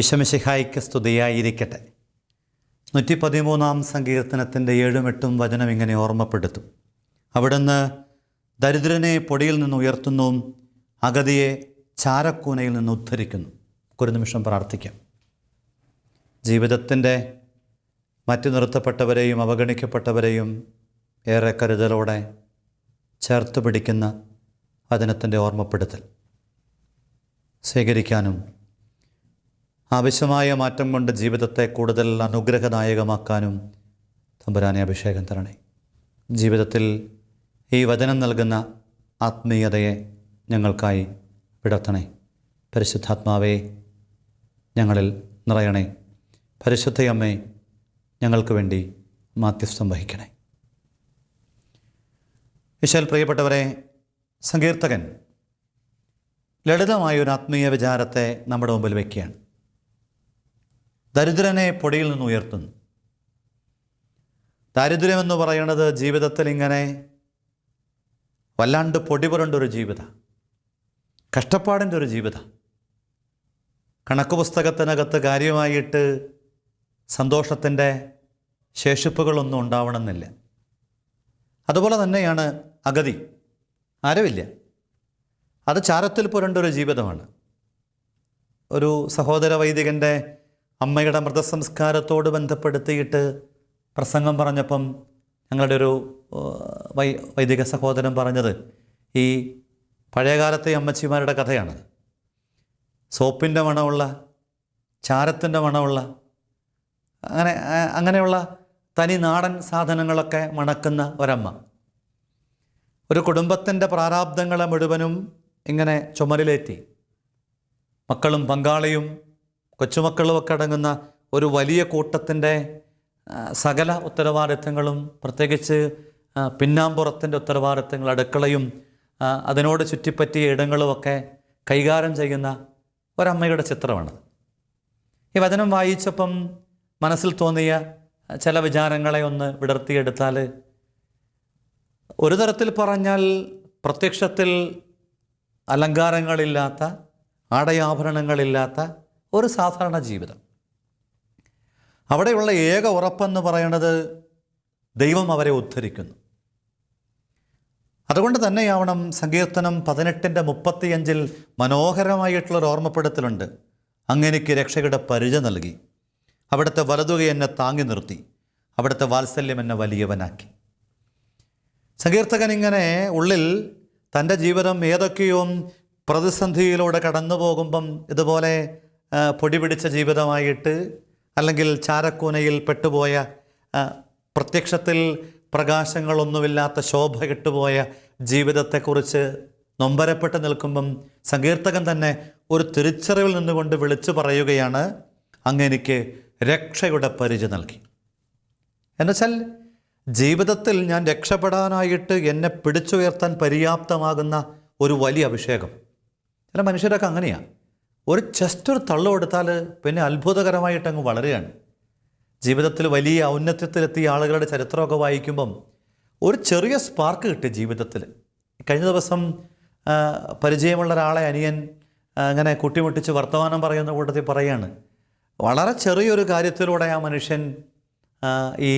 ഈശോമിശിഹായ്ക്ക് സ്തുതിയായിരിക്കട്ടെ. 113 സങ്കീർത്തനത്തിൻ്റെ 7-8 വചനം ഇങ്ങനെ ഓർമ്മപ്പെടുത്തും. അവിടുന്ന് ദരിദ്രനെ പൊടിയിൽ നിന്ന് ഉയർത്തുന്നു, അഗതിയെ ചാരക്കൂനയിൽ നിന്ന് ഉദ്ധരിക്കുന്നു. ഒരു നിമിഷം പ്രാർത്ഥിക്കാം. ജീവിതത്തിൻ്റെ മറ്റു നിർത്തപ്പെട്ടവരെയും അവഗണിക്കപ്പെട്ടവരെയും ഏറെ കരുതലോടെ ചേർത്ത് പിടിക്കുന്ന വചനത്തിൻ്റെ ഓർമ്മപ്പെടുത്തൽ സ്വീകരിക്കാനും ആവശ്യമായ മാറ്റം കൊണ്ട് ജീവിതത്തെ കൂടുതൽ അനുഗ്രഹദായകമാക്കാനും തമ്പുരാനെ അഭിഷേകം തരണേ. ജീവിതത്തിൽ ഈ വചനം നൽകുന്ന ആത്മീയതയെ ഞങ്ങൾക്കായി വിടർത്തണേ. പരിശുദ്ധാത്മാവേ, ഞങ്ങളിൽ നിറയണേ. പരിശുദ്ധയമ്മേ, ഞങ്ങൾക്ക് വേണ്ടി മാധ്യസ്ഥം വഹിക്കണേ. ഈശോയിൽ പ്രിയപ്പെട്ടവരെ, സങ്കീർത്തകൻ ലളിതമായൊരു ആത്മീയ വിചാരത്തെ നമ്മുടെ മുമ്പിൽ വയ്ക്കുകയാണ്. ദരിദ്രനെ പൊടിയിൽ നിന്ന് ഉയർത്തുന്നു. ദാരിദ്ര്യമെന്ന് പറയുന്നത് ജീവിതത്തിൽ ഇങ്ങനെ വല്ലാണ്ട് പൊടി പുരണ്ടൊരു ജീവിതം, കഷ്ടപ്പാടിൻ്റെ ഒരു ജീവിതം. കണക്ക് പുസ്തകത്തിനകത്ത് കാര്യമായിട്ട് സന്തോഷത്തിൻ്റെ ശേഷിപ്പുകളൊന്നും ഉണ്ടാവണമെന്നില്ല. അതുപോലെ തന്നെയാണ് അഗതി, ആരുമില്ല. അത് ചാരത്തിൽ പുരണ്ടൊരു ജീവിതമാണ്. ഒരു സഹോദര വൈദികൻ്റെ അമ്മയുടെ മൃതസംസ്കാരത്തോട് ബന്ധപ്പെടുത്തിയിട്ട് പ്രസംഗം പറഞ്ഞപ്പം ഞങ്ങളുടെ ഒരു വൈദിക സഹോദരൻ പറഞ്ഞത് ഈ പഴയകാലത്തെ അമ്മച്ചിമാരുടെ കഥയാണ്. സോപ്പിൻ്റെ മണമുള്ള, ചാരത്തിൻ്റെ മണമുള്ള, അങ്ങനെയുള്ള തനി നാടൻ സാധനങ്ങളൊക്കെ മണക്കുന്ന ഒരമ്മ ഒരു കുടുംബത്തിൻ്റെ പ്രാരാബ്ദങ്ങളെ മുഴുവനും ഇങ്ങനെ ചുമലിലേറ്റി മക്കളും പങ്കാളിയും കൊച്ചുമക്കളുമൊക്കെ അടങ്ങുന്ന ഒരു വലിയ കൂട്ടത്തിൻ്റെ സകല ഉത്തരവാദിത്തങ്ങളും, പ്രത്യേകിച്ച് പിന്നാമ്പുറത്തിൻ്റെ ഉത്തരവാദിത്തങ്ങൾ, അടുക്കളയും അതിനോട് ചുറ്റിപ്പറ്റിയ ഇടങ്ങളുമൊക്കെ കൈകാര്യം ചെയ്യുന്ന ഒരമ്മയുടെ ചിത്രമാണ്. ഈ വചനം വായിച്ചപ്പം മനസ്സിൽ തോന്നിയ ചില വിചാരങ്ങളെ ഒന്ന് വിടർത്തിയെടുത്താൽ, ഒരു തരത്തിൽ പറഞ്ഞാൽ പ്രത്യക്ഷത്തിൽ അലങ്കാരങ്ങളില്ലാത്ത, ആടയാഭരണങ്ങളില്ലാത്ത ഒരു സാധാരണ ജീവിതം. അവിടെയുള്ള ഏക ഉറപ്പെന്ന് പറയുന്നത് ദൈവം അവരെ ഉദ്ധരിക്കുന്നു. അതുകൊണ്ട് തന്നെയാവണം സങ്കീർത്തനം 18:35 മനോഹരമായിട്ടുള്ളൊരു ഓർമ്മപ്പെടുത്തലുണ്ട്. അങ്ങെനിക്ക് രക്ഷയുടെ പരിച നൽകി, അവിടുത്തെ വലതുകൈ എന്നെ താങ്ങി നിർത്തി, അവിടുത്തെ വാത്സല്യം എന്നെ വലിയവനാക്കി. സങ്കീർത്തകൻ ഇങ്ങനെ ഉള്ളിൽ തൻ്റെ ജീവിതം ഏതൊക്കെയോ പ്രതിസന്ധിയിലൂടെ കടന്നു പോകുമ്പം ഇതുപോലെ പൊടി പിടിച്ച ജീവിതമായിട്ട്, അല്ലെങ്കിൽ ചാരക്കൂനയിൽ പെട്ടുപോയ, പ്രത്യക്ഷത്തിൽ പ്രകാശങ്ങളൊന്നുമില്ലാത്ത ശോഭ കെട്ടുപോയ ജീവിതത്തെക്കുറിച്ച് നൊമ്പരപ്പെട്ട് നിൽക്കുമ്പം സങ്കീർത്തകൻ തന്നെ ഒരു തിരിച്ചറിവിൽ നിന്നുകൊണ്ട് വിളിച്ചു പറയുകയാണ്, അങ്ങെനിക്ക് രക്ഷയുടെ പരിച നൽകി. എന്നുവെച്ചാൽ ജീവിതത്തിൽ ഞാൻ രക്ഷപ്പെടാനായിട്ട് എന്നെ പിടിച്ചുയർത്താൻ പര്യാപ്തമാകുന്ന ഒരു വലിയ അഭിഷേകം. ചില മനുഷ്യരൊക്കെ അങ്ങനെയാണ്. ഒരു ഒരു തള്ളു കൊടുത്താൽ പിന്നെ അത്ഭുതകരമായിട്ട് അങ്ങ് വളരുകയാണ്. ജീവിതത്തിൽ വലിയ ഔന്നത്യത്തിലെത്തിയ ആളുകളുടെ ചരിത്രമൊക്കെ വായിക്കുമ്പം ഒരു ചെറിയ സ്പാർക്ക് കിട്ടി ജീവിതത്തിൽ. കഴിഞ്ഞ ദിവസം പരിചയമുള്ള ഒരാളെ അനിയൻ അങ്ങനെ കുട്ടിമുട്ടിച്ച് വർത്തമാനം പറയുന്ന കൂട്ടത്തിൽ പറയുകയാണ്, വളരെ ചെറിയൊരു കാര്യത്തിലൂടെ ആ മനുഷ്യൻ ഈ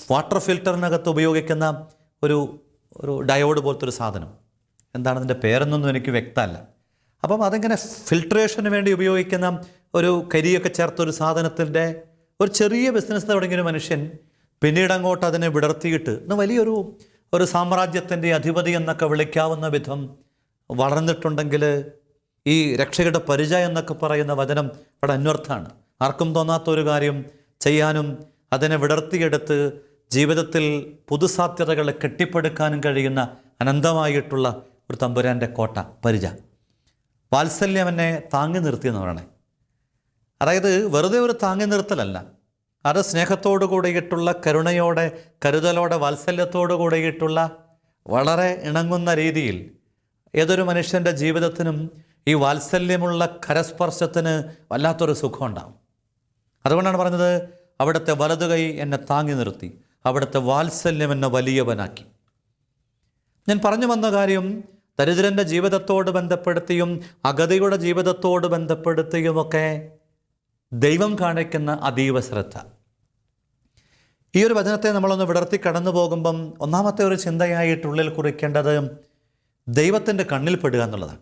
വാട്ടർ ഫിൽറ്ററിനകത്ത് ഉപയോഗിക്കുന്ന ഒരു ഡയോഡ് പോലത്തെ ഒരു സാധനം, എന്താണ് അതിൻ്റെ പേരെന്നൊന്നും എനിക്ക് വ്യക്തമല്ല. അപ്പം അതിങ്ങനെ ഫിൽട്രേഷന് വേണ്ടി ഉപയോഗിക്കുന്ന ഒരു കരിയൊക്കെ ചേർത്തൊരു സാധനത്തിൻ്റെ ഒരു ചെറിയ ബിസിനസ് തുടങ്ങിയൊരു മനുഷ്യൻ പിന്നീട് അങ്ങോട്ട് അതിനെ വിടർത്തിയിട്ട് ഇന്ന് വലിയൊരു സാമ്രാജ്യത്തിൻ്റെ അധിപതി എന്നൊക്കെ വിളിക്കാവുന്ന വിധം വളർന്നിട്ടുണ്ടെങ്കിൽ ഈ രക്ഷയുടെ പരിച എന്നൊക്കെ പറയുന്ന വചനം അവിടെ അന്വർത്ഥമാണ്. ആർക്കും തോന്നാത്തൊരു കാര്യം ചെയ്യാനും അതിനെ വിടർത്തിയെടുത്ത് ജീവിതത്തിൽ പുതുസാധ്യതകളെ കെട്ടിപ്പടുക്കാനും കഴിയുന്ന അനന്തമായിട്ടുള്ള ഒരു തമ്പുരാൻ്റെ കോട്ട പരിച. വാത്സല്യം എന്നെ താങ്ങി നിർത്തിയെന്ന് പറയണേ. അതായത് വെറുതെ ഒരു താങ്ങി നിർത്തലല്ല, അത് സ്നേഹത്തോടു കൂടിയിട്ടുള്ള, കരുണയോടെ, കരുതലോടെ, വാത്സല്യത്തോടു കൂടിയിട്ടുള്ള, വളരെ ഇണങ്ങുന്ന രീതിയിൽ ഏതൊരു മനുഷ്യൻ്റെ ജീവിതത്തിനും ഈ വാത്സല്യമുള്ള കരസ്പർശത്തിന് വല്ലാത്തൊരു സുഖം ഉണ്ടാകും. അതുകൊണ്ടാണ് പറഞ്ഞത്, അവിടുത്തെ വലതുകൈ എന്നെ താങ്ങി നിർത്തി, അവിടുത്തെ വാത്സല്യം എന്നെ വലിയവനാക്കി. ഞാൻ പറഞ്ഞു വന്ന കാര്യം ദരിദ്രൻ്റെ ജീവിതത്തോട് ബന്ധപ്പെടുത്തിയും അഗതിയുടെ ജീവിതത്തോട് ബന്ധപ്പെടുത്തിയുമൊക്കെ ദൈവം കാണിക്കുന്ന അതീവ ശ്രദ്ധ. ഈ ഒരു വചനത്തെ നമ്മളൊന്ന് വിടർത്തി കടന്നു പോകുമ്പം ഒന്നാമത്തെ ഒരു ചിന്തയായിട്ടുള്ളിൽ കുറിക്കേണ്ടത് ദൈവത്തിൻ്റെ കണ്ണിൽപ്പെടുക എന്നുള്ളതാണ്.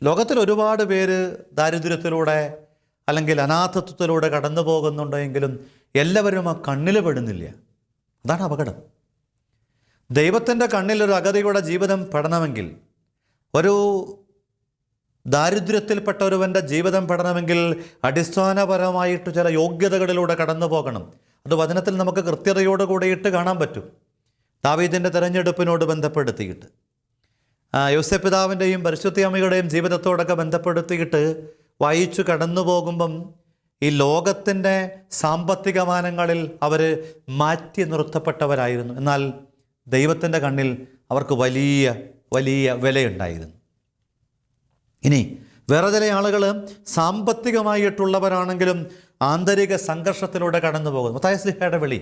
ലോകത്തിൽ ഒരുപാട് പേര് ദാരിദ്ര്യത്തിലൂടെ അല്ലെങ്കിൽ അനാഥത്വത്തിലൂടെ കടന്നു പോകുന്നുണ്ടെങ്കിലും എല്ലാവരും ആ കണ്ണിൽ പെടുന്നില്ല. അതാണ് അപകടം. ദൈവത്തിൻ്റെ കണ്ണിൽ ഒരു അഗതിയുടെ ജീവിതം പെടണമെങ്കിൽ, ഒരു ദാരിദ്ര്യത്തിൽപ്പെട്ട ഒരുവൻ്റെ ജീവിതം പെടണമെങ്കിൽ അടിസ്ഥാനപരമായിട്ട് ചില യോഗ്യതകളിലൂടെ കടന്നു പോകണം. അത് വചനത്തിൽ നമുക്ക് കൃത്യതയോട് കൂടിയിട്ട് കാണാൻ പറ്റും. ദാവീദിൻ്റെ തെരഞ്ഞെടുപ്പിനോട് ബന്ധപ്പെടുത്തിയിട്ട്, യോസേപ്പ് പിതാവിൻ്റെയും പരിശുദ്ധ അമ്മയുടെയും ജീവിതത്തോടൊക്കെ ബന്ധപ്പെടുത്തിയിട്ട് വായിച്ചു കടന്നു പോകുമ്പം ഈ ലോകത്തിൻ്റെ സാമ്പത്തിക മാനങ്ങളിൽ അവർ മാറ്റി നിർത്തപ്പെട്ടവരായിരുന്നു. എന്നാൽ ദൈവത്തിൻ്റെ കണ്ണിൽ അവർക്ക് വലിയ വലിയ വിലയുണ്ടായിരുന്നു. ഇനി വേറെ ചില ആളുകൾ സാമ്പത്തികമായിട്ടുള്ളവരാണെങ്കിലും ആന്തരിക സംഘർഷത്തിലൂടെ കടന്നു പോകുന്നു. മത്തായി ശ്ലീഹയുടെ വിളി,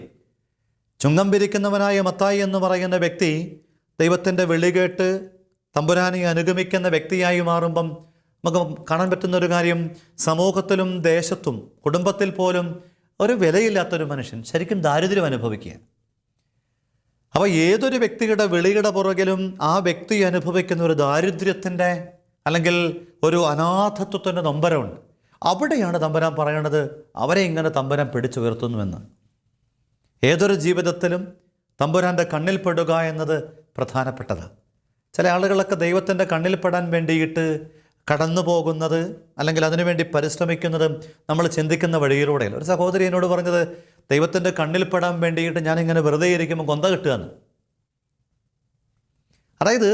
ചുങ്കം പിരിക്കുന്നവനായ മത്തായി എന്ന് പറയുന്ന വ്യക്തി ദൈവത്തിൻ്റെ വിളി കേട്ട് തമ്പുരാനെ അനുഗമിക്കുന്ന വ്യക്തിയായി മാറുമ്പം നമുക്ക് കാണാൻ പറ്റുന്നൊരു കാര്യം, സമൂഹത്തിലും ദേശത്തും കുടുംബത്തിൽ പോലും ഒരു വിലയില്ലാത്തൊരു മനുഷ്യൻ ശരിക്കും ദാരിദ്ര്യം അനുഭവിക്കുക. അപ്പോൾ ഏതൊരു വ്യക്തിയുടെ വിളിയുടെ പുറകിലും ആ വ്യക്തി അനുഭവിക്കുന്ന ഒരു ദാരിദ്ര്യത്തിൻ്റെ അല്ലെങ്കിൽ ഒരു അനാഥത്വത്തിൻ്റെ നൊമ്പരമുണ്ട്. അവിടെയാണ് തമ്പുരാൻ പറയണത് അവരെ ഇങ്ങനെ തമ്പുരാൻ പിടിച്ചുയർത്തുന്നുവെന്ന്. ഏതൊരു ജീവിതത്തിലും തമ്പുരാൻ്റെ കണ്ണിൽപ്പെടുക എന്നത് പ്രധാനപ്പെട്ടതാണ്. ചില ആളുകളൊക്കെ ദൈവത്തിൻ്റെ കണ്ണിൽപ്പെടാൻ വേണ്ടിയിട്ട് കടന്നു പോകുന്നത് അല്ലെങ്കിൽ അതിനുവേണ്ടി പരിശ്രമിക്കുന്നത് നമ്മൾ ചിന്തിക്കുന്ന വഴിയിലൂടെയല്ല. ഒരു സഹോദരി എന്നോട് പറഞ്ഞത്, ദൈവത്തിൻ്റെ കണ്ണിൽപ്പെടാൻ വേണ്ടിയിട്ട് ഞാനിങ്ങനെ വെറുതെ ഇരിക്കുമ്പോൾ കൊന്ത കിട്ടുകയെന്ന്. അതായത്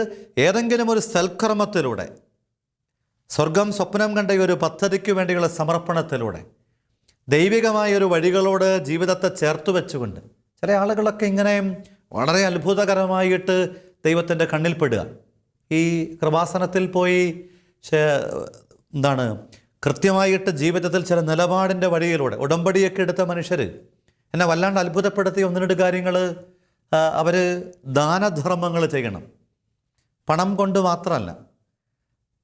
ഏതെങ്കിലും ഒരു സൽക്കർമ്മത്തിലൂടെ, സ്വർഗം സ്വപ്നം കണ്ട ഒരു പദ്ധതിക്ക് വേണ്ടിയുള്ള സമർപ്പണത്തിലൂടെ, ദൈവികമായൊരു വഴികളോട് ജീവിതത്തെ ചേർത്ത് വെച്ചുകൊണ്ട് ചില ആളുകളൊക്കെ ഇങ്ങനെ വളരെ അത്ഭുതകരമായിട്ട് ദൈവത്തിൻ്റെ കണ്ണിൽപ്പെടുക. ഈ കൃപാസനത്തിൽ പോയി കൃത്യമായിട്ട് ജീവിതത്തിൽ ചില നിലപാടിൻ്റെ വഴിയിലൂടെ ഉടമ്പടിയൊക്കെ എടുത്ത മനുഷ്യർ എന്നെ വല്ലാണ്ട് അത്ഭുതപ്പെടുത്തിയ ഒന്ന് രണ്ട് കാര്യങ്ങൾ. അവർ ദാനധർമ്മങ്ങൾ ചെയ്യണം, പണം കൊണ്ട് മാത്രമല്ല.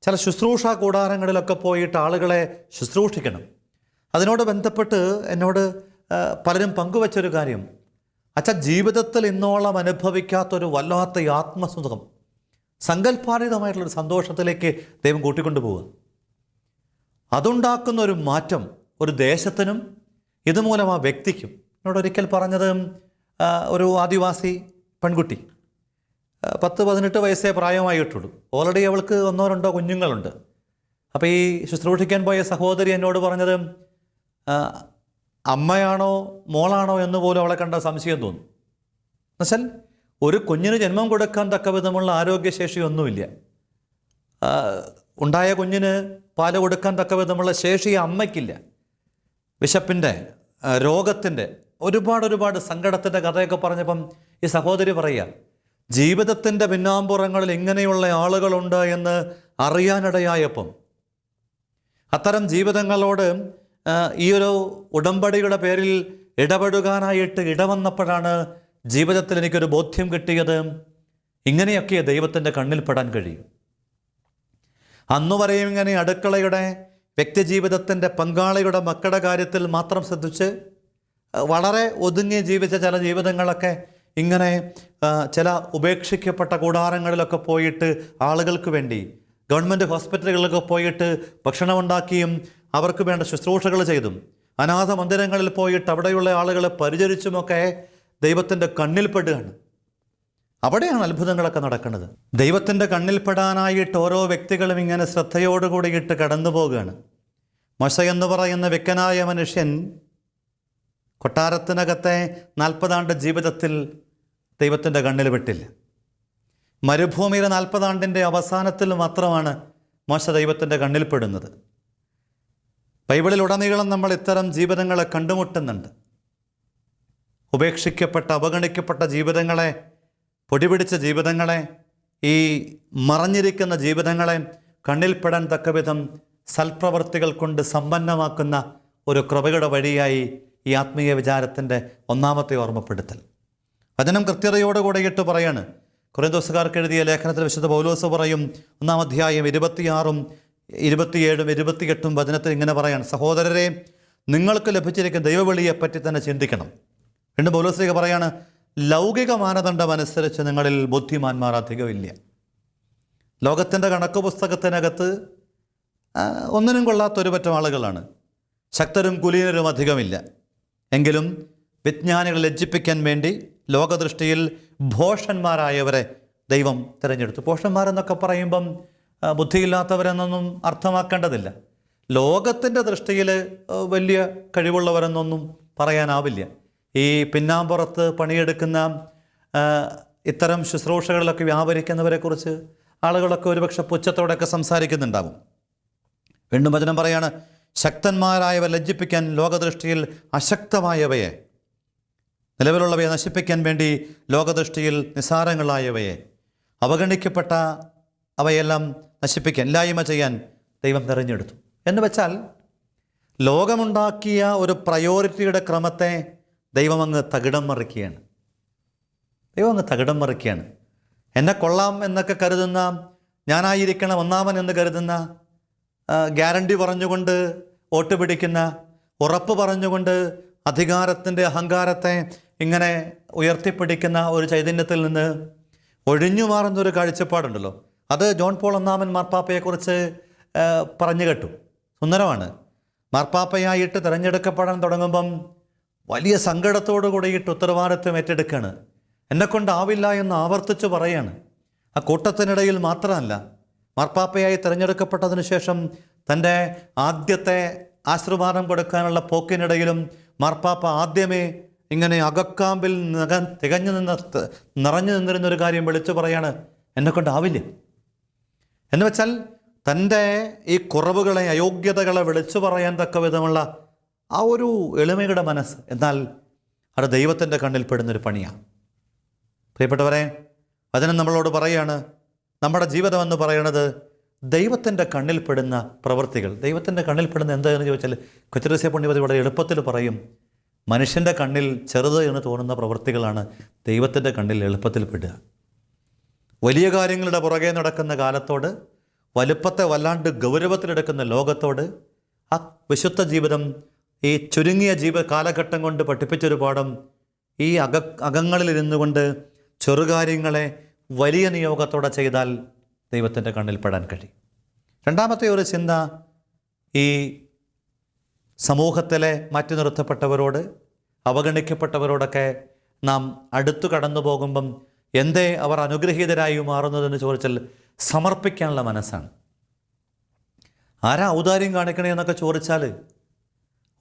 ചില ശുശ്രൂഷ കൂടാരങ്ങളിലൊക്കെ പോയിട്ട് ആളുകളെ ശുശ്രൂഷിക്കണം. അതിനോട് ബന്ധപ്പെട്ട് എന്നോട് പലരും പങ്കുവച്ചൊരു കാര്യം, ജീവിതത്തിൽ ഇന്നോളം അനുഭവിക്കാത്തൊരു വല്ലാത്ത ആത്മസുഖം, സങ്കല്പാതീതമായിട്ടുള്ളൊരു സന്തോഷത്തിലേക്ക് ദൈവം കൂട്ടിക്കൊണ്ടു പോവുക. അതുണ്ടാക്കുന്ന ഒരു മാറ്റം ഒരു ദേശത്തിനും ഇതുമൂലം ആ വ്യക്തിക്കും. എന്നോട് ഒരിക്കൽ പറഞ്ഞത് ഒരു ആദിവാസി പെൺകുട്ടി, 10-18 വയസ്സേ പ്രായമായിട്ടുള്ളൂ. ഓൾറെഡി അവൾക്ക് 1-2 കുഞ്ഞുങ്ങളുണ്ട്. അപ്പോൾ ഈ ശുശ്രൂഷിക്കാൻ പോയ സഹോദരി എന്നോട് പറഞ്ഞത്, അമ്മയാണോ മോളാണോ എന്ന് പോലും അവളെ കണ്ട സംശയം തോന്നും. എന്നുവെച്ചാൽ ഒരു കുഞ്ഞിന് ജന്മം കൊടുക്കാൻ തക്ക വിധമുള്ള ആരോഗ്യശേഷിയൊന്നുമില്ല. ഉണ്ടായ കുഞ്ഞിന് പാല് കൊടുക്കാൻ തക്ക വിധമുള്ള ശേഷി അമ്മയ്ക്കില്ല. വിശപ്പിൻ്റെ, രോഗത്തിൻ്റെ, ഒരുപാട് സങ്കടത്തിൻ്റെ കഥയൊക്കെ പറഞ്ഞപ്പം ഈ സഹോദരി പറയുക, ജീവിതത്തിൻ്റെ പിന്നാമ്പുറങ്ങളിൽ ഇങ്ങനെയുള്ള ആളുകളുണ്ട് എന്ന് അറിയാനിടയായപ്പം അത്തരം ജീവിതങ്ങളോട് ഈ ഒരു ഉടമ്പടിയുടെ പേരിൽ ഇടപെടുവാനായിട്ട് ഇടവന്നപ്പോഴാണ് ജീവിതത്തിൽ എനിക്കൊരു ബോധ്യം കിട്ടിയത്, ഇങ്ങനെയൊക്കെ ദൈവത്തിൻ്റെ കണ്ണിൽപ്പെടാൻ കഴിയും. അന്നുവരെയും ഇങ്ങനെ അടുക്കളയുടെ വ്യക്തിജീവിതത്തിൻ്റെ പങ്കാളിയുടെ മക്കളുടെ കാര്യത്തിൽ മാത്രം ശ്രദ്ധിച്ച് വളരെ ഒതുങ്ങി ജീവിച്ച ചില ജീവിതങ്ങളൊക്കെ ഇങ്ങനെ ചില ഉപേക്ഷിക്കപ്പെട്ട കൂടാരങ്ങളിലൊക്കെ പോയിട്ട് ആളുകൾക്ക് വേണ്ടി, ഗവൺമെൻറ് ഹോസ്പിറ്റലുകളിലൊക്കെ പോയിട്ട് ഭക്ഷണമുണ്ടാക്കിയും അവർക്ക് വേണ്ട ശുശ്രൂഷകൾ ചെയ്തും, അനാഥ മന്ദിരങ്ങളിൽ പോയിട്ട് അവിടെയുള്ള ആളുകളെ പരിചരിച്ചുമൊക്കെ ദൈവത്തിൻ്റെ കണ്ണിൽപ്പെടുകയാണ്. അവിടെയാണ് അത്ഭുതങ്ങളൊക്കെ നടക്കുന്നത്. ദൈവത്തിൻ്റെ കണ്ണിൽപ്പെടാനായിട്ട് ഓരോ വ്യക്തികളും ഇങ്ങനെ ശ്രദ്ധയോടുകൂടിയിട്ട് കടന്നു പോകുകയാണ്. മോശ എന്ന് പറയുന്ന വ്യക്തനായ മനുഷ്യൻ കൊട്ടാരത്തിനകത്തെ 40 ആണ്ട് ജീവിതത്തിൽ ദൈവത്തിൻ്റെ കണ്ണിൽ പെട്ടില്ല. മരുഭൂമിയിലെ 40 ആണ്ടിൻ്റെ അവസാനത്തിൽ മാത്രമാണ് മോശ ദൈവത്തിൻ്റെ കണ്ണിൽപ്പെടുന്നത്. ബൈബിളിലുടനീളം നമ്മൾ ഇത്തരം ജീവിതങ്ങളെ കണ്ടുമുട്ടുന്നുണ്ട്. ഉപേക്ഷിക്കപ്പെട്ട, അവഗണിക്കപ്പെട്ട ജീവിതങ്ങളെ, പൊടിപിടിച്ച ജീവിതങ്ങളെ, ഈ മറഞ്ഞിരിക്കുന്ന ജീവിതങ്ങളെ കണ്ണിൽപ്പെടാൻ തക്കവിധം സൽപ്രവർത്തികൾ കൊണ്ട് സമ്പന്നമാക്കുന്ന ഒരു കൃപയുടെ വഴിയായി ഈ ആത്മീയ വിചാരത്തിൻ്റെ ഒന്നാമത്തെ ഓർമ്മപ്പെടുത്തൽ. വചനം കൃത്യതയോടുകൂടിയിട്ട് പറയാണ്. കൊരിന്തോസുകാർക്ക് എഴുതിയ ലേഖനത്തിൽ വിശുദ്ധ പൗലോസ് പറയും, 1-ാം അധ്യായം 26, 27, 28 വചനത്തിൽ ഇങ്ങനെ പറയാണ്, സഹോദരരെ, നിങ്ങൾക്ക് ലഭിച്ചിരിക്കുന്ന ദൈവവിളിയെപ്പറ്റി തന്നെ ചിന്തിക്കണം. വീണ്ടും പൗലോസ് പറയാണ്, ലൗകിക മാനദണ്ഡം അനുസരിച്ച് നിങ്ങളിൽ ബുദ്ധിമാന്മാർ അധികമില്ല. ലോകത്തിൻ്റെ കണക്ക് പുസ്തകത്തിനകത്ത് ഒന്നിനും കൊള്ളാത്തൊരു പറ്റം ആളുകളാണ്. ശക്തരും കുലീനരും അധികമില്ല. എങ്കിലും വിജ്ഞാനികളെ ലജ്ജിപ്പിക്കാൻ വേണ്ടി ലോകദൃഷ്ടിയിൽ ഭോഷന്മാരായവരെ ദൈവം തിരഞ്ഞെടുത്തു. ഭോഷന്മാരെന്നൊക്കെ പറയുമ്പം ബുദ്ധിയില്ലാത്തവരെന്നൊന്നും അർത്ഥമാക്കേണ്ടതില്ല. ലോകത്തിൻ്റെ ദൃഷ്ടിയിൽ വലിയ കഴിവുള്ളവരെന്നൊന്നും പറയാനാവില്ല. ഈ പിന്നാമ്പുറത്ത് പണിയെടുക്കുന്ന ഇത്തരം ശുശ്രൂഷകളിലൊക്കെ വ്യാപരിക്കുന്നവരെക്കുറിച്ച് ആളുകളൊക്കെ ഒരുപക്ഷെ പുച്ഛത്തോടെയൊക്കെ സംസാരിക്കുന്നുണ്ടാവും. വീണ്ടും വചനം പറയാണ്, ശക്തന്മാരായവരെ ലജ്ജിപ്പിക്കാൻ ലോകദൃഷ്ടിയിൽ അശക്തമായവയെ, നിലവിലുള്ളവയെ നശിപ്പിക്കാൻ വേണ്ടി ലോകദൃഷ്ടിയിൽ നിസാരങ്ങളായവയെ, അവഗണിക്കപ്പെട്ട അവയെല്ലാം നശിപ്പിക്കാൻ, ഇല്ലായ്മ ചെയ്യാൻ ദൈവം തിരഞ്ഞെടുത്തു. എന്ന് വെച്ചാൽ ലോകമുണ്ടാക്കിയ ഒരു പ്രയോറിറ്റിയുടെ ക്രമത്തെ ദൈവം അങ്ങ് തകിടം മറിക്കുകയാണ്. എന്നെ കൊള്ളാം എന്നൊക്കെ കരുതുന്ന, ഞാനായിരിക്കണം ഒന്നാമൻ എന്ന് കരുതുന്ന, ഗ്യാരണ്ടി പറഞ്ഞുകൊണ്ട് വോട്ട് പിടിക്കുന്ന, ഉറപ്പ് പറഞ്ഞുകൊണ്ട് അധികാരത്തിൻ്റെ അഹങ്കാരത്തെ ഇങ്ങനെ ഉയർത്തിപ്പിടിക്കുന്ന ഒരു ചൈതന്യത്തിൽ നിന്ന് ഒഴിഞ്ഞു മാറുന്നൊരു കാഴ്ചപ്പാടുണ്ടല്ലോ. അത് ജോൺ പോൾ ഒന്നാമൻ മാർപ്പാപ്പയെക്കുറിച്ച് പറഞ്ഞു കേട്ടു. സുന്ദരമാണ്. മാർപ്പാപ്പയായിട്ട് തിരഞ്ഞെടുക്കപ്പെടാൻ തുടങ്ങുമ്പം വലിയ സങ്കടത്തോടു കൂടിയിട്ട് ഉത്തരവാദിത്വം ഏറ്റെടുക്കുകയാണ്. എന്നെക്കൊണ്ടാവില്ല എന്ന് ആവർത്തിച്ച് പറയാണ്. ആ കൂട്ടത്തിനിടയിൽ മാത്രമല്ല, മാർപ്പാപ്പയായി തിരഞ്ഞെടുക്കപ്പെട്ടതിന് ശേഷം തൻ്റെ ആദ്യത്തെ ആശീർവാദം കൊടുക്കാനുള്ള പോക്കിനിടയിലും മാർപ്പാപ്പ ആദ്യമേ ഇങ്ങനെ അകക്കാമ്പിൽ നിറഞ്ഞു നിന്നിരുന്നൊരു കാര്യം വിളിച്ചു പറയാണ്, എന്നെക്കൊണ്ടാവില്ല എന്ന് വെച്ചാൽ തൻ്റെ ഈ കുറവുകളെ, അയോഗ്യതകളെ വിളിച്ചു പറയാൻ തക്ക വിധമുള്ള ആ ഒരു എളിമയുടെ മനസ്സ്. എന്നാൽ അത് ദൈവത്തിൻ്റെ കണ്ണിൽ പെടുന്നൊരു പണിയാണ്. പ്രിയപ്പെട്ടവരെ, വചനം നമ്മളോട് പറയുകയാണ്, നമ്മുടെ ജീവിതമെന്ന് പറയുന്നത് ദൈവത്തിൻ്റെ കണ്ണിൽപ്പെടുന്ന പ്രവൃത്തികൾ. ദൈവത്തിൻ്റെ കണ്ണിൽപ്പെടുന്ന എന്താണെന്ന് ചോദിച്ചാൽ കൊച്ചുരസ്യ പുണ്യവതി വളരെ എളുപ്പത്തിൽ പറയും, മനുഷ്യൻ്റെ കണ്ണിൽ ചെറുത് എന്ന് തോന്നുന്ന പ്രവൃത്തികളാണ് ദൈവത്തിൻ്റെ കണ്ണിൽ എളുപ്പത്തിൽ പെടുക. വലിയ കാര്യങ്ങളുടെ പുറകെ നടക്കുന്ന കാലത്തോട്, വലുപ്പത്തെ വല്ലാണ്ട് ഗൗരവത്തിലെടുക്കുന്ന ലോകത്തോട് ആ വിശുദ്ധ ജീവിതം, ഈ ചുരുങ്ങിയ കാലഘട്ടം കൊണ്ട് പഠിപ്പിച്ചൊരു പാഠം, ഈ അകങ്ങളിലിരുന്നു കൊണ്ട് ചെറുകാര്യങ്ങളെ വലിയ നിയോഗത്തോടെ ചെയ്താൽ ദൈവത്തിൻ്റെ കണ്ണിൽ പെടാൻ കഴിയും. രണ്ടാമത്തെ ഒരു ചിന്ത, ഈ സമൂഹത്തിലെ മാറ്റി നിർത്തപ്പെട്ടവരോട്, അവഗണിക്കപ്പെട്ടവരോടൊക്കെ നാം അടുത്തു കടന്നു പോകുമ്പം എന്തേ അവർ അനുഗ്രഹീതരായി മാറുന്നതെന്ന് ചോദിച്ചാൽ സമർപ്പിക്കാനുള്ള മനസ്സാണ്. ആരാ ഔദാര്യം കാണിക്കണേ എന്നൊക്കെ ചോദിച്ചാൽ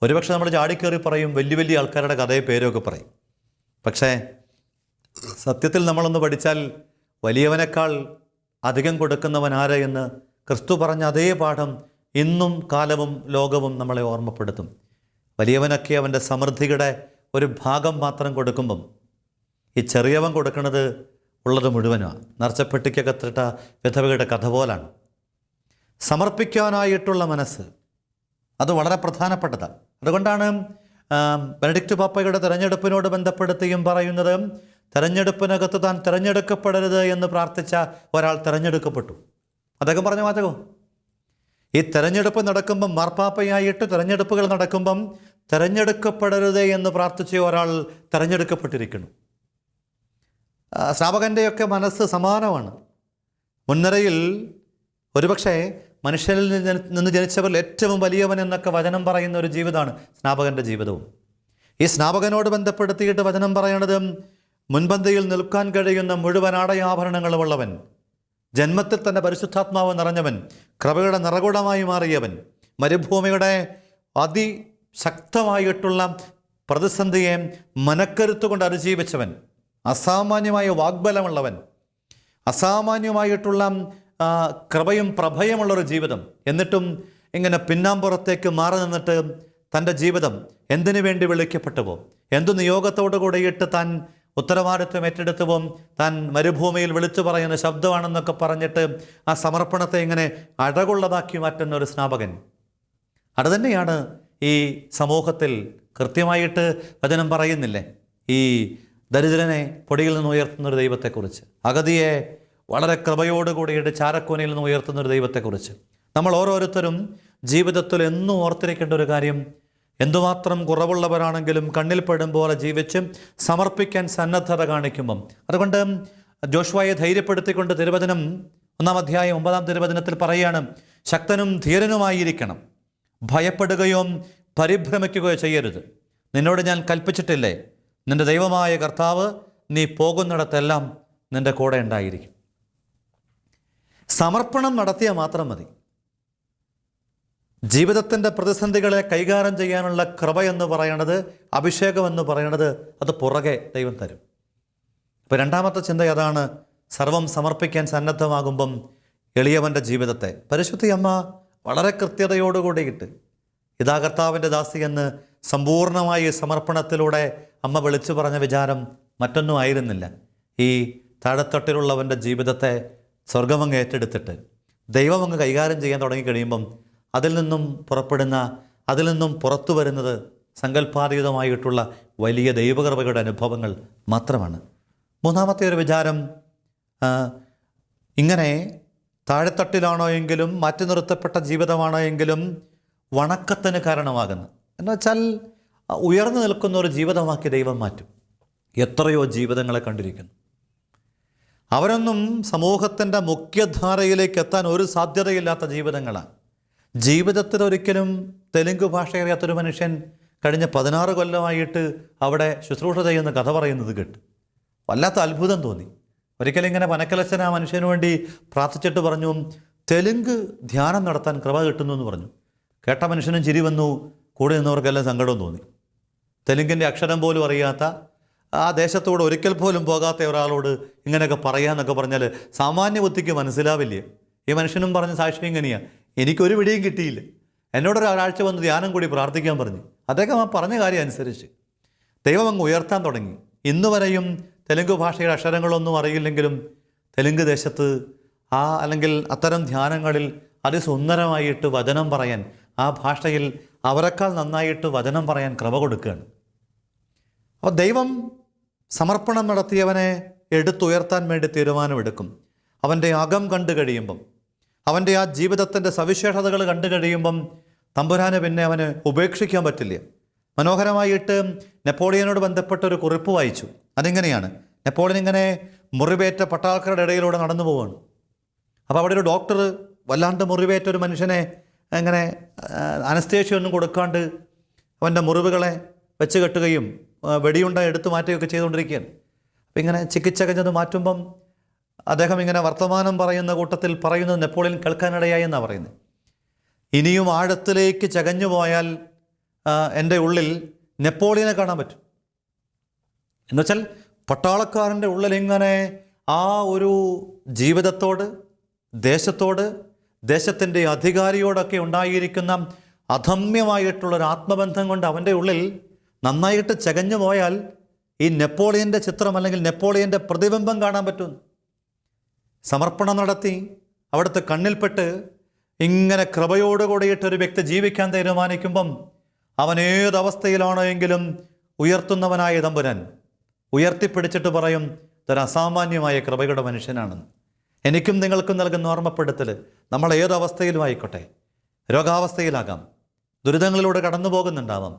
ഒരുപക്ഷെ നമ്മൾ ചാടിക്കയറി പറയും, വലിയ വലിയ ആൾക്കാരുടെ കഥയെ പേരൊക്കെ പറയും. പക്ഷേ സത്യത്തിൽ നമ്മളൊന്ന് പഠിച്ചാൽ വലിയവനേക്കാൾ അധികം കൊടുക്കുന്നവൻ ആര് എന്ന് ക്രിസ്തു പറഞ്ഞ അതേ പാഠം ഇന്നും കാലവും ലോകവും നമ്മളെ ഓർമ്മപ്പെടുത്തും. വലിയവനൊക്കെ അവൻ്റെ സമൃദ്ധിയുടെ ഒരു ഭാഗം മാത്രം കൊടുക്കുമ്പം ഈ ചെറിയവൻ കൊടുക്കുന്നത് ഉള്ളത് മുഴുവനാണ്. നർച്ചപ്പെട്ടിക്കകത്തിട്ട വിധവയുടെ കഥ പോലാണ്. സമർപ്പിക്കാനായിട്ടുള്ള മനസ്സ് അത് വളരെ പ്രധാനപ്പെട്ടതാണ്. അതുകൊണ്ടാണ് ബെനഡിക്റ്റ് പാപ്പയുടെ തെരഞ്ഞെടുപ്പിനോട് ബന്ധപ്പെടുത്തിയും പറയുന്നത്, തെരഞ്ഞെടുപ്പിനകത്ത് താൻ തിരഞ്ഞെടുക്കപ്പെടരുത് എന്ന് പ്രാർത്ഥിച്ച ഒരാൾ തിരഞ്ഞെടുക്കപ്പെട്ടു. അദ്ദേഹം പറഞ്ഞ വാചകം. ഈ തെരഞ്ഞെടുപ്പ് നടക്കുമ്പം, മാർപ്പാപ്പയായിട്ട് തെരഞ്ഞെടുപ്പുകൾ നടക്കുമ്പം തിരഞ്ഞെടുക്കപ്പെടരുത് എന്ന് പ്രാർത്ഥിച്ച ഒരാൾ തിരഞ്ഞെടുക്കപ്പെട്ടിരിക്കുന്നു. സ്നാപകൻ്റെയൊക്കെ മനസ്സ് സമാനമാണ്. മുൻനിരയിൽ ഒരുപക്ഷെ മനുഷ്യരിൽ നിന്ന് ജനിച്ചവരിൽ ഏറ്റവും വലിയവൻ എന്നൊക്കെ വചനം പറയുന്ന ഒരു ജീവിതമാണ് സ്നാപകൻ്റെ ജീവിതവും. ഈ സ്നാപകനോട് ബന്ധപ്പെടുത്തിയിട്ട് വചനം പറയണത്, മുൻപന്തിയിൽ നിൽക്കാൻ കഴിയുന്ന മുഴുവൻ ആടയാഭരണങ്ങളുമുള്ളവൻ, ജന്മത്തിൽ തന്നെ പരിശുദ്ധാത്മാവ് നിറഞ്ഞവൻ, കൃപയുടെ നിറകുടമായി മാറിയവൻ, മരുഭൂമിയുടെ അതിശക്തമായിട്ടുള്ള പ്രതിസന്ധിയെ മനക്കരുത്തുകൊണ്ട് അതിജീവിച്ചവൻ, അസാമാന്യമായ വാഗ്ബലമുള്ളവൻ, അസാമാന്യമായിട്ടുള്ള കൃപയും പ്രഭയമുള്ളൊരു ജീവിതം. എന്നിട്ടും ഇങ്ങനെ പിന്നാമ്പുറത്തേക്ക് മാറി നിന്നിട്ട് തൻ്റെ ജീവിതം എന്തിനു വേണ്ടി വിളിക്കപ്പെട്ടുവോ, എന്തു നിയോഗത്തോടു കൂടിയിട്ട് താൻ ഉത്തരവാദിത്വം ഏറ്റെടുത്തുവോ, താൻ മരുഭൂമിയിൽ വിളിച്ചു പറയുന്ന ശബ്ദമാണെന്നൊക്കെ പറഞ്ഞിട്ട് ആ സമർപ്പണത്തെ ഇങ്ങനെ അഴകുള്ളതാക്കി മാറ്റുന്ന ഒരു സ്നാപകൻ. അതുതന്നെയാണ് ഈ സമൂഹത്തിൽ കൃത്യമായിട്ട് വചനം പറയുന്നില്ലേ, ഈ ദരിദ്രനെ പൊടിയിൽ നിന്ന് ഉയർത്തുന്നൊരു ദൈവത്തെക്കുറിച്ച്, അഗതിയെ വളരെ കൃപയോടുകൂടിയിട്ട് ചാരക്കോനയിൽ നിന്ന് ഉയർത്തുന്നൊരു ദൈവത്തെക്കുറിച്ച്. നമ്മൾ ഓരോരുത്തരും ജീവിതത്തിൽ എന്നും ഓർത്തിരിക്കേണ്ട ഒരു കാര്യം, എന്തുമാത്രം കുറവുള്ളവരാണെങ്കിലും കണ്ണിൽ പെടും പോലെ ജീവിച്ച് സമർപ്പിക്കാൻ സന്നദ്ധത കാണിക്കുമ്പം. അതുകൊണ്ട് ജോഷുവയെ ധൈര്യപ്പെടുത്തിക്കൊണ്ട് തിരുവചനം 1-ാം അധ്യായം 9-ാം തിരുവചനത്തിൽ പറയുകയാണ്, ശക്തനും ധീരനുമായിരിക്കണം, ഭയപ്പെടുകയോ പരിഭ്രമിക്കുകയോ ചെയ്യരുത്. നിന്നോട് ഞാൻ കൽപ്പിച്ചിട്ടില്ലേ, നിന്റെ ദൈവമായ കർത്താവ് നീ പോകുന്നിടത്തെല്ലാം നിന്റെ കൂടെ ഉണ്ടായിരിക്കും. സമർപ്പണം നടത്തിയാൽ മാത്രം മതി. ജീവിതത്തിൻ്റെ പ്രതിസന്ധികളെ കൈകാര്യം ചെയ്യാനുള്ള കൃപ എന്ന് പറയുന്നത്, അഭിഷേകം എന്ന് പറയുന്നത്, അത് പുറകെ ദൈവം തരും. ഇപ്പോൾ രണ്ടാമത്തെ ചിന്ത അതാണ്. സർവം സമർപ്പിക്കാൻ സന്നദ്ധമാകുമ്പം എളിയവൻ്റെ ജീവിതത്തെ പരിശുദ്ധി അമ്മ വളരെ കൃത്യതയോടുകൂടിയിട്ട് ഇതാ കർത്താവിൻ്റെ ദാസി എന്ന് സമ്പൂർണമായി സമർപ്പണത്തിലൂടെ അമ്മ വിളിച്ചു പറഞ്ഞ വിചാരം മറ്റൊന്നും ആയിരുന്നില്ല. ഈ താഴെത്തട്ടിലുള്ളവൻ്റെ ജീവിതത്തെ സ്വർഗമങ്ങ് ഏറ്റെടുത്തിട്ട് ദൈവം അങ്ങ് കൈകാര്യം ചെയ്യാൻ തുടങ്ങിക്കഴിയുമ്പം അതിൽ നിന്നും പുറത്തു വരുന്നത് സങ്കല്പാതീതമായിട്ടുള്ള വലിയ ദൈവകൃപയുടെ അനുഭവങ്ങൾ മാത്രമാണ്. മൂന്നാമത്തെ ഒരു വിചാരം, ഇങ്ങനെ താഴെത്തട്ടിലാണോ എങ്കിലും മാറ്റി നിർത്തപ്പെട്ട ജീവിതമാണോ എങ്കിലും വണക്കത്തിന് കാരണമാകുന്നു. എന്നുവെച്ചാൽ ഉയർന്നു നിൽക്കുന്ന ഒരു ജീവിതമാക്കി ദൈവം മാറ്റും. എത്രയോ ജീവിതങ്ങളെ കണ്ടിരിക്കുന്നു. അവരൊന്നും സമൂഹത്തിൻ്റെ മുഖ്യധാരയിലേക്ക് എത്താൻ ഒരു സാധ്യതയില്ലാത്ത ജീവിതങ്ങളാണ്. ജീവിതത്തിൽ ഒരിക്കലും തെലുങ്ക് ഭാഷ അറിയാത്തൊരു മനുഷ്യൻ കഴിഞ്ഞ 16 കൊല്ലമായിട്ട് അവിടെ ശുശ്രൂഷ ചെയ്യുന്ന കഥ പറയുന്നത് കേട്ട് വല്ലാത്ത അത്ഭുതം തോന്നി. ഒരിക്കലും ഇങ്ങനെ പനക്കലച്ചൻ ആ മനുഷ്യന് വേണ്ടി പ്രാർത്ഥിച്ചിട്ട് പറഞ്ഞു, തെലുങ്ക് ധ്യാനം നടത്താൻ കൃപ കിട്ടുന്നു എന്ന് പറഞ്ഞു. കേട്ട മനുഷ്യനും ചിരി വന്നു, കൂടെ നിന്നവർക്കെല്ലാം സങ്കടവും തോന്നി. തെലുങ്കിൻ്റെ അക്ഷരം പോലും അറിയാത്ത, ആ ദേശത്തോട് ഒരിക്കൽ പോലും പോകാത്ത ഒരാളോട് ഇങ്ങനെയൊക്കെ പറയാമെന്നൊക്കെ പറഞ്ഞാൽ സാമാന്യ ബുദ്ധിക്ക് മനസ്സിലാവില്ലേ? ഈ മനുഷ്യനും പറഞ്ഞ സാക്ഷ്യം ഇങ്ങനെയാണ്, എനിക്കൊരു പിടിയും കിട്ടിയില്ല, എന്നോടൊരാഴ്ച വന്ന് ധ്യാനം കൂടി പ്രാർത്ഥിക്കാൻ പറഞ്ഞു. അദ്ദേഹം ആ പറഞ്ഞ കാര്യം അനുസരിച്ച് ദൈവം അങ്ങ് ഉയർത്താൻ തുടങ്ങി. ഇന്നുവരെയും തെലുങ്ക് ഭാഷയുടെ അക്ഷരങ്ങളൊന്നും അറിയില്ലെങ്കിലും തെലുങ്ക് ദേശത്ത് അല്ലെങ്കിൽ അത്തരം ധ്യാനങ്ങളിൽ അതിസുന്ദരമായിട്ട് വചനം പറയാൻ, ആ ഭാഷയിൽ അവരെക്കാൾ നന്നായിട്ട് വചനം പറയാൻ കൃപ കൊടുക്കുകയാണ്. അപ്പോൾ ദൈവം സമർപ്പണം നടത്തിയവനെ എടുത്തുയർത്താൻ വേണ്ടി തീരുമാനമെടുക്കും. അവൻ്റെ അകം കണ്ടു കഴിയുമ്പം, അവൻ്റെ ആ ജീവിതത്തിൻ്റെ സവിശേഷതകൾ കണ്ടു കഴിയുമ്പം തമ്പുരാന് പിന്നെ അവന് ഉപേക്ഷിക്കാൻ പറ്റില്ല. മനോഹരമായിട്ട് നെപ്പോളിയനോട് ബന്ധപ്പെട്ട ഒരു കുറിപ്പ് വായിച്ചു. അതിങ്ങനെയാണ്, നെപ്പോളിയൻ ഇങ്ങനെ മുറിവേറ്റ പട്ടാൾക്കാരുടെ ഇടയിലൂടെ നടന്നു പോവുകയാണ്. അപ്പോൾ അവിടെ ഒരു ഡോക്ടർ വല്ലാണ്ട് മുറിവേറ്റ ഒരു മനുഷ്യനെ ഇങ്ങനെ അനസ്തേഷ്യ ഒന്നും കൊടുക്കാണ്ട് അവൻ്റെ മുറിവുകളെ വെച്ച് കെട്ടുകയും വെടിയുണ്ട എടുത്തു മാറ്റുകയൊക്കെ ചെയ്തുകൊണ്ടിരിക്കുകയാണ്. അപ്പോൾ ഇങ്ങനെ ചികിത്സ കഴിഞ്ഞത് മാറ്റുമ്പം അദ്ദേഹം ഇങ്ങനെ വർത്തമാനം പറയുന്ന കൂട്ടത്തിൽ പറയുന്നത് നെപ്പോളിയൻ കേൾക്കാനിടയായി എന്നാണ് പറയുന്നത്. ഇനിയും ആഴത്തിലേക്ക് ചകഞ്ഞു പോയാൽ എൻ്റെ ഉള്ളിൽ നെപ്പോളിയനെ കാണാൻ പറ്റും. എന്നുവെച്ചാൽ പട്ടാളക്കാരൻ്റെ ഉള്ളിൽ ഇങ്ങനെ ആ ഒരു ജീവിതത്തോട്, ദേശത്തോട്, ദേശത്തിൻ്റെ അധികാരിയോടൊക്കെ ഉണ്ടായിരിക്കുന്ന അധമ്യമായിട്ടുള്ളൊരു ആത്മബന്ധം കൊണ്ട് അവൻ്റെ ഉള്ളിൽ നന്നായിട്ട് ചകഞ്ഞു പോയാൽ ഈ നെപ്പോളിയൻ്റെ ചിത്രം അല്ലെങ്കിൽ നെപ്പോളിയൻ്റെ പ്രതിബിംബം കാണാൻ പറ്റും. സമർപ്പണം നടത്തി അവിടുത്തെ കണ്ണിൽപ്പെട്ട് ഇങ്ങനെ കൃപയോടുകൂടിയിട്ടൊരു വ്യക്തി ജീവിക്കാൻ തീരുമാനിക്കുമ്പം അവൻ ഏതവസ്ഥയിലാണോ എങ്കിലും ഉയർത്തുന്നവനായ തമ്പുരാൻ ഉയർത്തിപ്പിടിച്ചിട്ട് പറയും, ഇതൊരു അസാമാന്യമായ കൃപയുടെ മനുഷ്യനാണെന്ന്. എനിക്കും നിങ്ങൾക്കും നൽകുന്ന ഓർമ്മപ്പെടുത്തൽ, നമ്മൾ ഏതവസ്ഥയിലും ആയിക്കോട്ടെ, രോഗാവസ്ഥയിലാകാം, ദുരിതങ്ങളിലൂടെ കടന്നു പോകുന്നുണ്ടാവാം,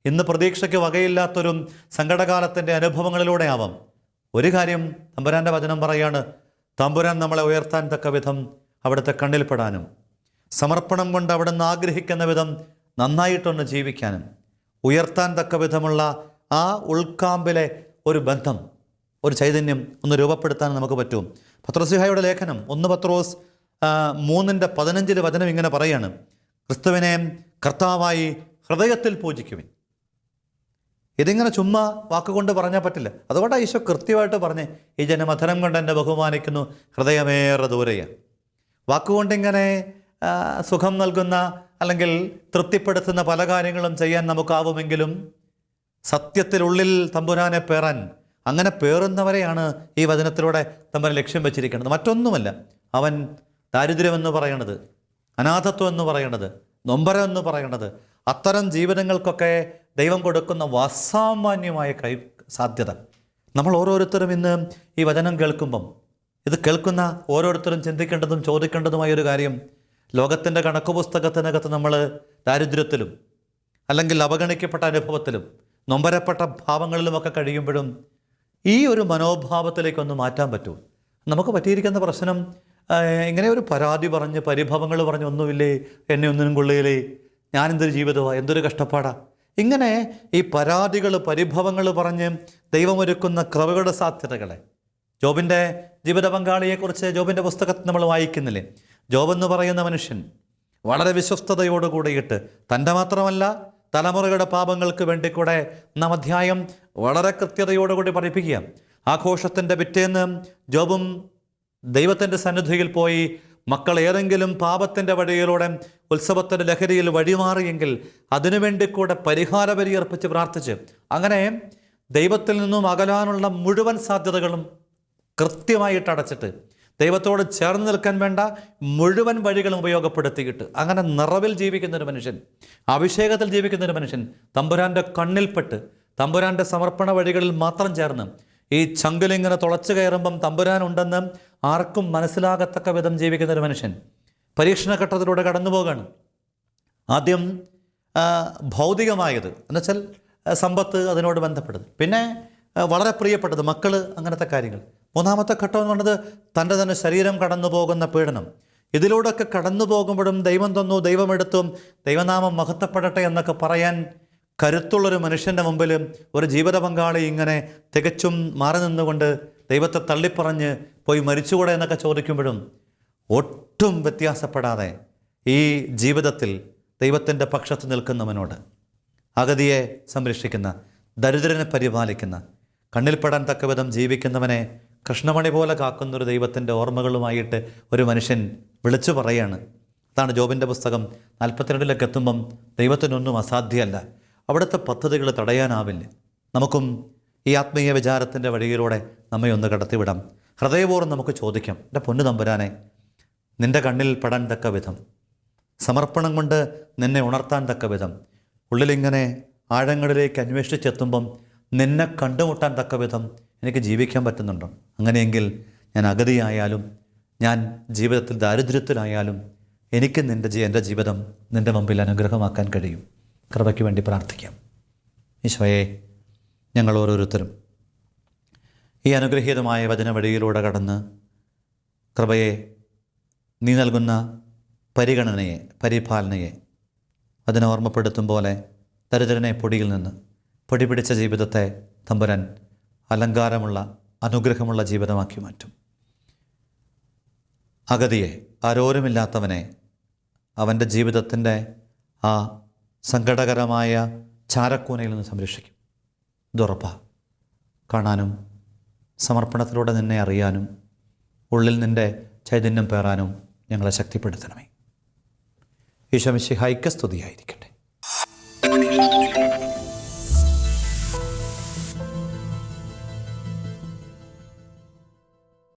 ഇന്ന് പ്രതീക്ഷയ്ക്ക് വകയില്ലാത്തൊരു സങ്കടകാലത്തിൻ്റെ അനുഭവങ്ങളിലൂടെ ആവാം. ഒരു കാര്യം തമ്പുരാൻ്റെ വചനം പറയാണ്, തമ്പുരാൻ നമ്മളെ ഉയർത്താൻ തക്ക വിധം അവിടുത്തെ കണ്ണിൽപ്പെടാനും സമർപ്പണം കൊണ്ട് അവിടുന്ന് ആഗ്രഹിക്കുന്ന വിധം നന്നായിട്ടൊന്ന് ജീവിക്കാനും ഉയർത്താൻ തക്ക വിധമുള്ള ആ ഉൾക്കാമ്പിലെ ഒരു ബന്ധം, ഒരു ചൈതന്യം ഒന്ന് രൂപപ്പെടുത്താൻ നമുക്ക് പറ്റും. പത്രോസ്ലീഹായുടെ ലേഖനം 1 പത്രോസ് 3:15 വചനം ഇങ്ങനെ പറയാണ്, ക്രിസ്തുവിനെ കർത്താവായി ഹൃദയത്തിൽ പൂജിക്കുവിൻ. ഇതിങ്ങനെ ചുമ്മാ വാക്കുകൊണ്ട് പറഞ്ഞാൽ പറ്റില്ല. അതുകൊണ്ടാണ് ഈശോ കൃത്യമായിട്ട് പറഞ്ഞേ, ഈ ജനമധനം കൊണ്ട് എന്നെ ബഹുമാനിക്കുന്നു, ഹൃദയമേറെ ദൂരെയാണ്. വാക്കുകൊണ്ടിങ്ങനെ സുഖം നൽകുന്ന അല്ലെങ്കിൽ തൃപ്തിപ്പെടുത്തുന്ന പല കാര്യങ്ങളും ചെയ്യാൻ നമുക്കാവുമെങ്കിലും സത്യത്തിലുള്ളിൽ തമ്പുരാനെ പേറാൻ, അങ്ങനെ പേറുന്നവരെയാണ് ഈ വചനത്തിലൂടെ തമ്പുരാൻ ലക്ഷ്യം വെച്ചിരിക്കുന്നത്. മറ്റൊന്നുമല്ല, അവൻ ദാരിദ്ര്യമെന്ന് പറയണത്, അനാഥത്വം എന്ന് പറയണത്, നൊമ്പരം എന്ന് പറയണത്, അത്തരം ജീവിതങ്ങൾക്കൊക്കെ ദൈവം കൊടുക്കുന്ന അസാമാന്യമായ സാധ്യത. നമ്മൾ ഓരോരുത്തരും ഇന്ന് ഈ വചനം കേൾക്കുമ്പം, ഇത് കേൾക്കുന്ന ഓരോരുത്തരും ചിന്തിക്കേണ്ടതും ചോദിക്കേണ്ടതുമായ ഒരു കാര്യം, ലോകത്തിൻ്റെ കണക്ക് പുസ്തകത്തിനകത്ത് നമ്മൾ ദാരിദ്ര്യത്തിലും അല്ലെങ്കിൽ അവഗണിക്കപ്പെട്ട അനുഭവത്തിലും നൊമ്പരപ്പെട്ട ഭാവങ്ങളിലുമൊക്കെ കഴിയുമ്പോഴും ഈ ഒരു മനോഭാവത്തിലേക്കൊന്ന് മാറ്റാൻ പറ്റുമോ? നമുക്ക് പറ്റിയിരിക്കുന്ന പ്രശ്നം ഇങ്ങനെ ഒരു പരാതി പറഞ്ഞ് പരിഭവങ്ങൾ പറഞ്ഞ് ഒന്നുമില്ലേ, എന്നെ ഒന്നിനും കൊള്ളുകയില്ലേ, ഞാനെന്തൊരു ജീവിതമാണ്, എന്തൊരു കഷ്ടപ്പാടാണ്, ഇങ്ങനെ ഈ പരാതികൾ പരിഭവങ്ങൾ പറഞ്ഞ് ദൈവമൊരുക്കുന്ന കൃപകളുടെ സാധ്യതകളെ, ജോബിൻ്റെ ജീവിത പങ്കാളിയെക്കുറിച്ച് ജോബിൻ്റെ പുസ്തകത്തിൽ നമ്മൾ വായിക്കുന്നില്ലേ? ജോബ് എന്ന് പറയുന്ന മനുഷ്യൻ വളരെ വിശ്വസ്തയോട് കൂടിയിട്ട് തൻ്റെ മാത്രമല്ല തലമുറയുടെ പാപങ്ങൾക്ക് വേണ്ടി കൂടെ നാം അധ്യായം വളരെ കൃത്യതയോടുകൂടി പഠിപ്പിക്കുക. ആഘോഷത്തിൻ്റെ പിറ്റേന്ന് ജോബും ദൈവത്തിൻ്റെ സന്നിധിയിൽ പോയി മക്കൾ ഏതെങ്കിലും പാപത്തിൻ്റെ വഴിയിലൂടെ ഉത്സവത്തിൻ്റെ ലഹരിയിൽ വഴിമാറിയെങ്കിൽ അതിനുവേണ്ടി കൂടെ പരിഹാര ബലിയർപ്പിച്ച് പ്രാർത്ഥിച്ച് അങ്ങനെ ദൈവത്തിൽ നിന്നും അകലാനുള്ള മുഴുവൻ സാധ്യതകളും കൃത്യമായിട്ട് അടച്ചിട്ട് ദൈവത്തോട് ചേർന്ന് നിൽക്കാൻ വേണ്ട മുഴുവൻ വഴികളും ഉപയോഗപ്പെടുത്തിയിട്ട് അങ്ങനെ നിറവിൽ ജീവിക്കുന്നൊരു മനുഷ്യൻ, അഭിഷേകത്തിൽ ജീവിക്കുന്നൊരു മനുഷ്യൻ, തമ്പുരാൻ്റെ കണ്ണിൽപ്പെട്ട് തമ്പുരാൻ്റെ സമർപ്പണ വഴികളിൽ മാത്രം ചേർന്ന് ഈ ചങ്കിലിങ്ങനെ തുളച്ചു കയറുമ്പം തമ്പുരാനുണ്ടെന്ന് ആർക്കും മനസ്സിലാകത്തക്ക വിധം ജീവിക്കുന്നൊരു മനുഷ്യൻ പരീക്ഷണഘട്ടത്തിലൂടെ കടന്നു പോവുകയാണ്. ആദ്യം ഭൗതികമായത് എന്നുവെച്ചാൽ സമ്പത്ത്, അതിനോട് ബന്ധപ്പെട്ടത്, പിന്നെ വളരെ പ്രിയപ്പെട്ടത് മക്കൾ, അങ്ങനത്തെ കാര്യങ്ങൾ. മൂന്നാമത്തെ ഘട്ടം എന്ന് പറഞ്ഞത് തൻ്റെ തന്നെ ശരീരം കടന്നു പോകുന്ന പീഡനം. ഇതിലൂടെയൊക്കെ കടന്നു പോകുമ്പോഴും ദൈവം തന്നു, ദൈവമെടുത്തും, ദൈവനാമം മഹത്വപ്പെടട്ടെ എന്നൊക്കെ പറയാൻ കരുത്തുള്ളൊരു മനുഷ്യൻ്റെ മുമ്പിൽ ഒരു ജീവിത പങ്കാളി ഇങ്ങനെ തികച്ചും മാറി നിന്നുകൊണ്ട് ദൈവത്തെ തള്ളിപ്പറഞ്ഞ് പോയി മരിച്ചുകൂടെ എന്നൊക്കെ ചോദിക്കുമ്പോഴും ഒട്ടും വ്യത്യാസപ്പെടാതെ ഈ ജീവിതത്തിൽ ദൈവത്തിൻ്റെ പക്ഷത്ത് നിൽക്കുന്നവനോട്, അഗതിയെ സംരക്ഷിക്കുന്ന, ദരിദ്രനെ പരിപാലിക്കുന്ന, കണ്ണിൽപ്പെടാൻ തക്ക വിധം ജീവിക്കുന്നവനെ കൃഷ്ണമണി പോലെ കാക്കുന്നൊരു ദൈവത്തിൻ്റെ ഓർമ്മകളുമായിട്ട് ഒരു മനുഷ്യൻ വിളിച്ചു പറയാണ്. അതാണ് ജോബിൻ്റെ പുസ്തകം 42 എത്തുമ്പം ദൈവത്തിനൊന്നും അസാധ്യമല്ല, അവിടുത്തെ പദ്ധതികൾ തടയാനാവില്ല. നമുക്കും ഈ ആത്മീയ വിചാരത്തിൻ്റെ വഴിയിലൂടെ നമ്മെ ഒന്ന് കടത്തിവിടാം. ഹൃദയപൂർവ്വം നമുക്ക് ചോദിക്കാം, എൻ്റെ പൊന്നു തമ്പുരാനെ, നിൻ്റെ കണ്ണിൽ പെടാൻ തക്ക വിധം, സമർപ്പണം കൊണ്ട് നിന്നെ ഉണർത്താൻ തക്ക വിധം, ഉള്ളിലിങ്ങനെ ആഴങ്ങളിലേക്ക് അന്വേഷിച്ചെത്തുമ്പം നിന്നെ കണ്ടുമുട്ടാൻ തക്ക വിധം എനിക്ക് ജീവിക്കാൻ പറ്റുന്നുണ്ടോ? അങ്ങനെയെങ്കിൽ ഞാൻ അഗതിയായാലും ഞാൻ ജീവിതത്തിൽ ദാരിദ്ര്യത്തിലായാലും എനിക്ക് എൻ്റെ ജീവിതം നിൻ്റെ മുമ്പിൽ അനുഗ്രഹമാക്കാൻ കഴിയും. കൃപയ്ക്ക് വേണ്ടി പ്രാർത്ഥിക്കാം. ഈശോയെ, ഞങ്ങൾ ഓരോരുത്തരും ഈ അനുഗ്രഹീതമായ വചനവഴിയിലൂടെ കടന്ന് കൃപയെ, നീ നൽകുന്ന പരിഗണനയെ, പരിപാലനയെ അതിനെ ഓർമ്മപ്പെടുത്തും പോലെ ദരിദ്രനെ പൊടിയിൽ നിന്ന്, പൊടി പിടിച്ച ജീവിതത്തെ തമ്പുരാൻ അലങ്കാരമുള്ള, അനുഗ്രഹമുള്ള ജീവിതമാക്കി മാറ്റും. അഗതിയെ, ആരോരുമില്ലാത്തവനെ അവൻ്റെ ജീവിതത്തിൻ്റെ ആ സങ്കടകരമായ ചാരക്കൂനയിൽ നിന്ന് സംരക്ഷിക്കും. ഇതുറപ്പാ. കാണാനും സമർപ്പണത്തിലൂടെ നിന്നെ അറിയാനും ഉള്ളിൽ നിൻ്റെ ചൈതന്യം പേറാനും ഞങ്ങളെ ശക്തിപ്പെടുത്തണമേ. ഈശോ മിശിഹായ്ക്ക് സ്തുതിയായിരിക്കട്ടെ.